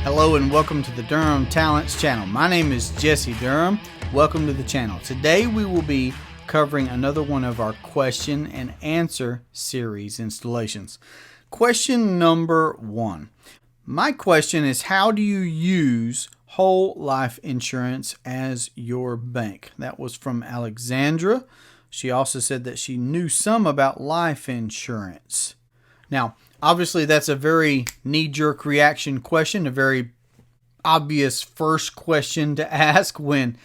Hello and welcome to the Durham Talents channel. My name is Jesse Durham. Welcome to the channel. Today we will be covering another one of our question and answer series installations. Question number 1. My question is, how do you use whole life insurance as your bank? That was from Alexandra. She also said that she knew some about life insurance. Now, obviously, that's a very knee-jerk reaction question, a very obvious first question to ask when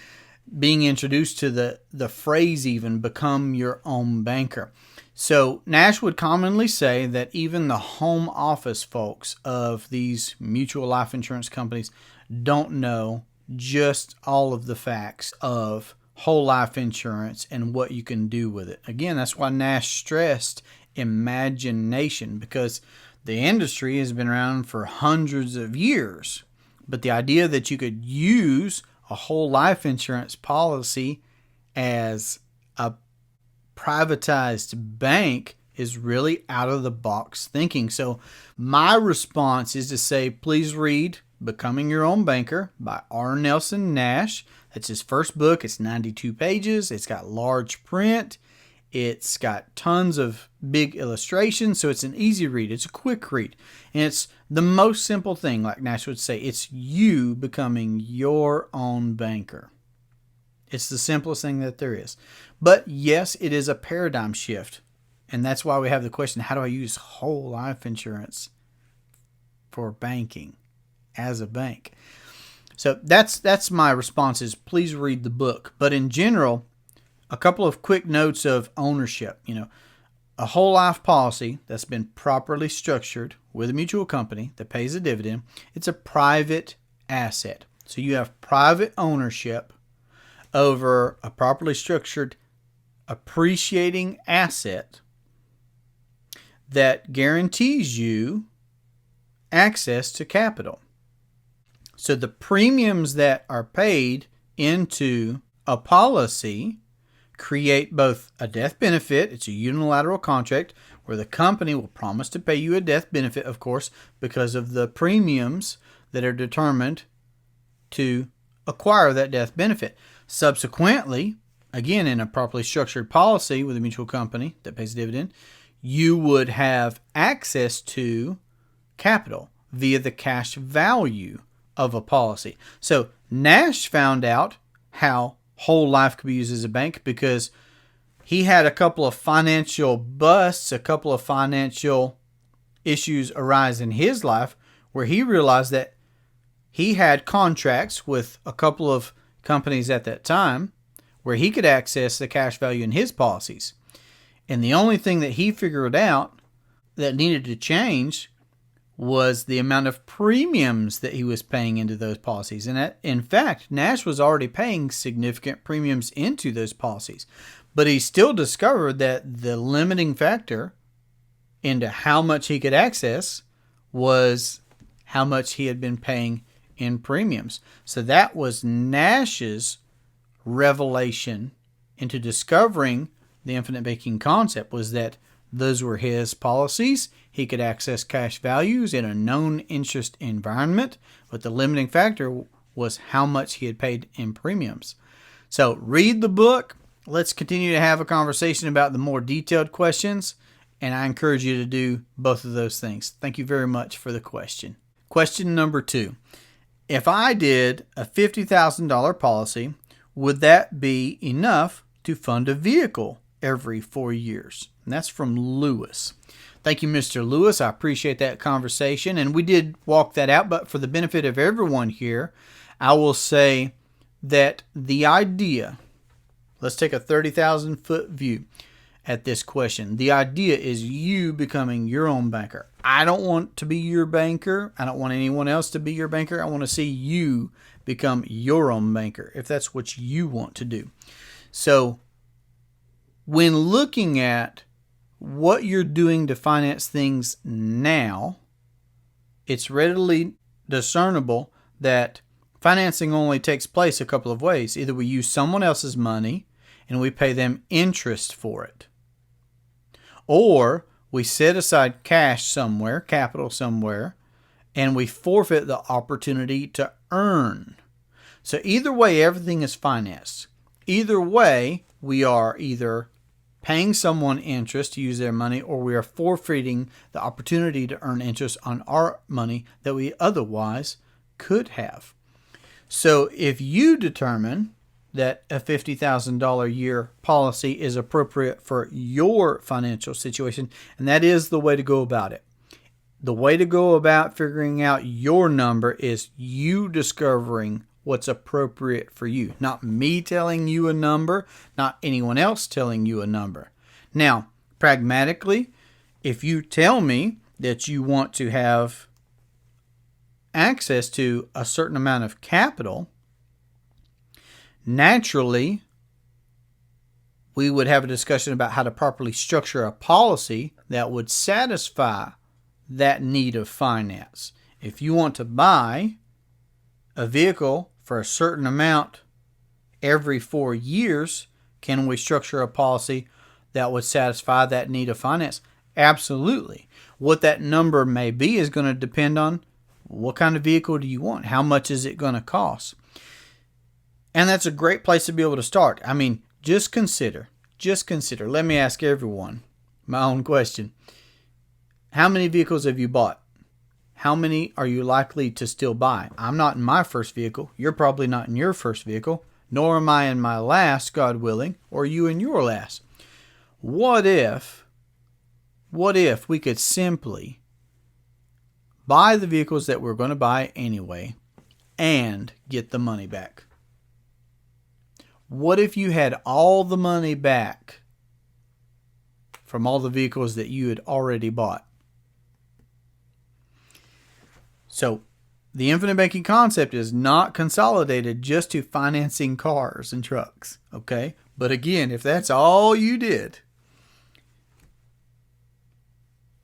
being introduced to the phrase even, become your own banker. So Nash would commonly say that even the home office folks of these mutual life insurance companies don't know just all of the facts of whole life insurance and what you can do with it. Again, that's why Nash stressed imagination, because the industry has been around for hundreds of years. But the idea that you could use a whole life insurance policy as a privatized bank is really out of the box thinking. So my response is to say, please read Becoming Your Own Banker by R. Nelson Nash. That's his first book. It's 92 pages. It's got large print. It's got tons of big illustrations, so it's an easy read. It's a quick read. And it's the most simple thing, like Nash would say. It's you becoming your own banker. It's the simplest thing that there is. But yes, it is a paradigm shift. And that's why we have the question, how do I use whole life insurance for banking as a bank? So that's my response is, please read the book. But in general, a couple of quick notes of ownership. A whole life policy that's been properly structured with a mutual company that pays a dividend, it's a private asset. So you have private ownership over a properly structured appreciating asset that guarantees you access to capital. So the premiums that are paid into a policy create both a death benefit. It's a unilateral contract where the company will promise to pay you a death benefit, of course, because of the premiums that are determined to acquire that death benefit. Subsequently, again, in a properly structured policy with a mutual company that pays a dividend, you would have access to capital via the cash value of a policy. So Nash found out how whole life could be used as a bank because he had a couple of financial busts, a couple of financial issues arise in his life where he realized that he had contracts with a couple of companies at that time where he could access the cash value in his policies. And the only thing that he figured out that needed to change was the amount of premiums that he was paying into those policies. And in fact, Nash was already paying significant premiums into those policies. But he still discovered that the limiting factor into how much he could access was how much he had been paying in premiums. So that was Nash's revelation into discovering the infinite banking concept, was that those were his policies. He could access cash values in a known interest environment, but the limiting factor was how much he had paid in premiums. So read the book. Let's continue to have a conversation about the more detailed questions, and I encourage you to do both of those things. Thank you very much for the question. Question number 2. If I did a $50,000 policy, would that be enough to fund a vehicle every 4 years? And that's from Lewis. Thank you, Mr. Lewis. I appreciate that conversation. And we did walk that out, but for the benefit of everyone here, I will say that the idea, let's take a 30,000 foot view at this question. The idea is you becoming your own banker. I don't want to be your banker. I don't want anyone else to be your banker. I want to see you become your own banker if that's what you want to do. So when looking at what you're doing to finance things now, it's readily discernible that financing only takes place a couple of ways. Either we use someone else's money and we pay them interest for it, or we set aside cash somewhere, capital somewhere, and we forfeit the opportunity to earn. So either way, everything is financed. Either way, we are either paying someone interest to use their money, or we are forfeiting the opportunity to earn interest on our money that we otherwise could have. So if you determine that a $50,000 a year policy is appropriate for your financial situation, and that is the way to go about it. The way to go about figuring out your number is you discovering what's appropriate for you. Not me telling you a number, not anyone else telling you a number. Now, pragmatically, if you tell me that you want to have access to a certain amount of capital, naturally, we would have a discussion about how to properly structure a policy that would satisfy that need of finance. If you want to buy a vehicle for a certain amount every 4 years, can we structure a policy that would satisfy that need of finance? Absolutely. What that number may be is going to depend on what kind of vehicle do you want? How much is it going to cost? And that's a great place to be able to start. I mean, just consider. Let me ask everyone my own question. How many vehicles have you bought? How many are you likely to still buy? I'm not in my first vehicle. You're probably not in your first vehicle. Nor am I in my last, God willing, or you in your last. What if we could simply buy the vehicles that we're going to buy anyway and get the money back? What if you had all the money back from all the vehicles that you had already bought? So the infinite banking concept is not consolidated just to financing cars and trucks, okay? But again, if that's all you did,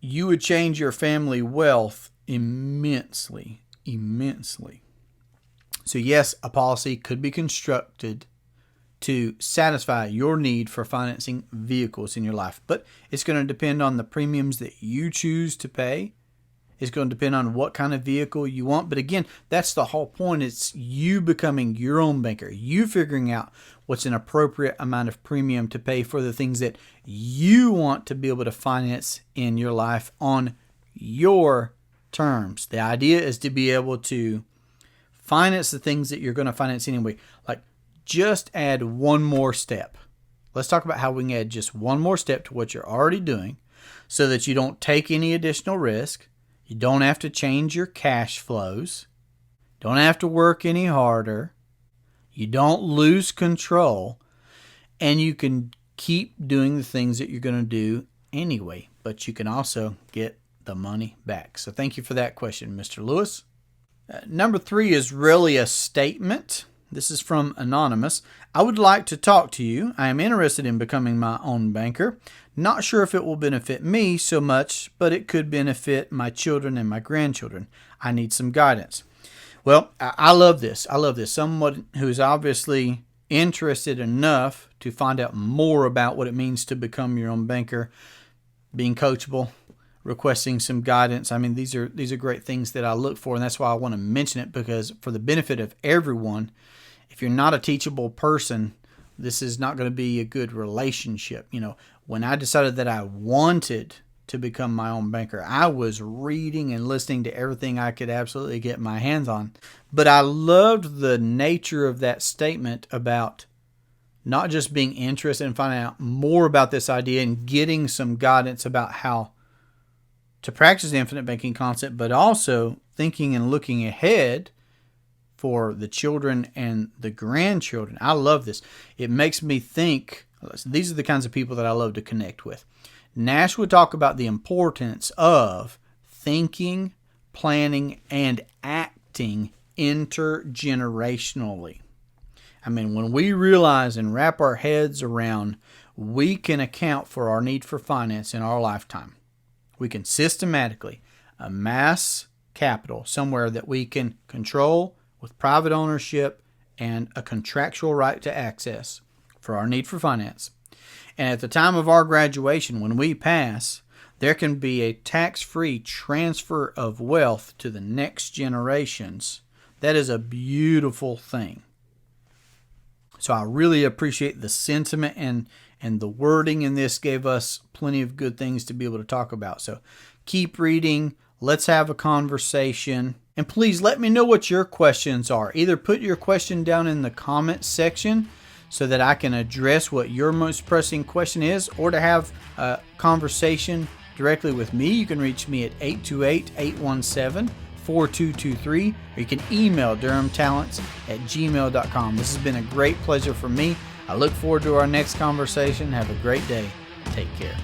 you would change your family wealth immensely. So yes, a policy could be constructed to satisfy your need for financing vehicles in your life, but it's going to depend on the premiums that you choose to pay. It's going to depend on what kind of vehicle you want. But again, that's the whole point. It's you becoming your own banker. You figuring out what's an appropriate amount of premium to pay for the things that you want to be able to finance in your life on your terms. The idea is to be able to finance the things that you're going to finance anyway. Like, just add one more step. Let's talk about how we can add just one more step to what you're already doing so that you don't take any additional risk. You don't have to change your cash flows. Don't have to work any harder. You don't lose control. And you can keep doing the things that you're going to do anyway. But you can also get the money back. So thank you for that question, Mr. Lewis. Number 3 is really a statement. This is from Anonymous. I would like to talk to you. I am interested in becoming my own banker. Not sure if it will benefit me so much, but it could benefit my children and my grandchildren. I need some guidance. Well, I love this. Someone who's obviously interested enough to find out more about what it means to become your own banker, being coachable, requesting some guidance. I mean, these are great things that I look for, and that's why I want to mention it, because for the benefit of everyone, if you're not a teachable person, this is not going to be a good relationship. You know, when I decided that I wanted to become my own banker, I was reading and listening to everything I could absolutely get my hands on. But I loved the nature of that statement about not just being interested in finding out more about this idea and getting some guidance about how to practice the infinite banking concept, but also thinking and looking ahead for the children and the grandchildren. I love this. It makes me think, these are the kinds of people that I love to connect with. Nash would talk about the importance of thinking, planning, and acting intergenerationally. I mean, when we realize and wrap our heads around we can account for our need for finance in our lifetime, we can systematically amass capital somewhere that we can control with private ownership and a contractual right to access for our need for finance. And at the time of our graduation, when we pass, there can be a tax-free transfer of wealth to the next generations. That is a beautiful thing. So I really appreciate the sentiment, and the wording in this gave us plenty of good things to be able to talk about. So keep reading. Let's have a conversation. And please let me know what your questions are. Either put your question down in the comments section so that I can address what your most pressing question is, or to have a conversation directly with me. You can reach me at 828-817-4223, or you can email durhamtalents@gmail.com. This has been a great pleasure for me. I look forward to our next conversation. Have a great day. Take care.